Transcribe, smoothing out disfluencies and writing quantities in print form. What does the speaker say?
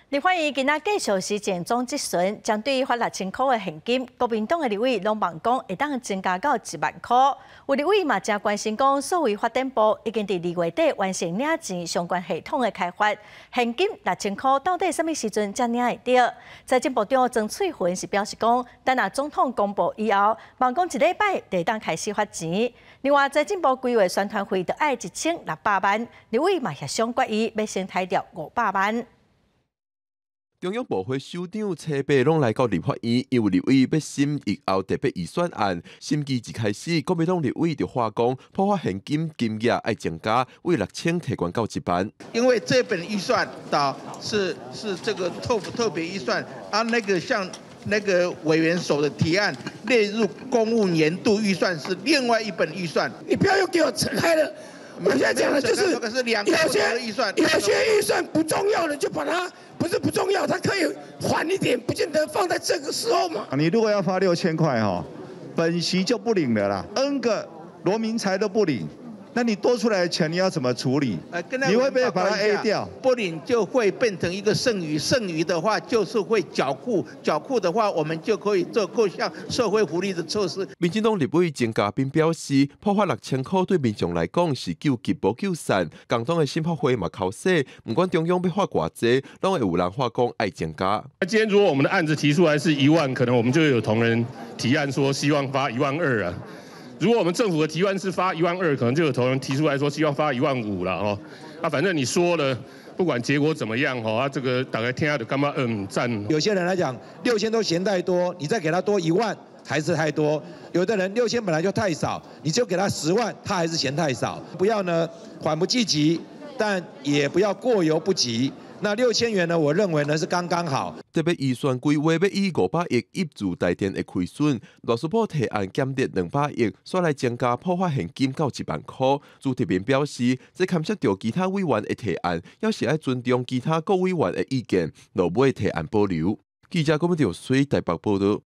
立法院今仔继续实践总质询，将对发6000块的现金，国民党的立委拢望讲会当增加到1万块。有立委嘛正关心讲，所谓发展部已经伫2月底完成领钱相关系统的开发，现金6000块到底什么时阵才领会到？财政部长曾翠云是表示讲，等下总统公布以后，望讲1礼拜就当开始发钱。另外，财政部规划宣传费就要1600万，立委嘛协商决议要先抬掉500万。 中央部会首长车伯拢来到立法院，因为立委要审议后特别预算案，审议一开始，国民党立委就话讲，破发现金金额要增加，为6000提悬到1万。因为这本预算是这个特别预算，那个像那个委员手的提案列入公务年度预算是另外一本预算，你不要又给我扯开了。 我现在讲的就是有些预算不重要的就把它不是不重要，它可以缓一点，不见得放在这个时候嘛。你如果要发6000块哈，本息就不领了啦，N 个罗明才都不领。 那你多出来的钱你要怎么处理？你会不会把它 A 掉？不领就会变成一个剩余，剩余的话就是会缴库，缴库的话我们就可以做各项社会福利的措施。民进党立委曾嘉宾表示，破发6000块对民众来讲是救急无救散，共党的审法会嘛考试，不管中央要发偌济，拢会有人话讲爱增加。那今天如果我们的案子提出来是1万，可能我们就有同仁提案说希望发12000啊。 如果我们政府的提案是发12000，可能就有同仁提出来说希望发15000了哦。反正你说了，不管结果怎么样哦，这个大概听下就干嘛赞。有些人来讲6000都嫌太多，你再给他多1万还是太多。有的人6000本来就太少，你就给他10万，他还是嫌太少。不要呢缓不济急，但也不要过犹不及。 那6000元呢？我认为呢是刚刚好。特别预算规划要以500亿挹注台电的亏损，罗斯堡提案减跌200亿，煞来增加破发现金到1万块。朱特别表示，这牵涉到其他委员的提案，要是要尊重其他各委员的意见，落尾提案保留。记者郭文条随台北报道。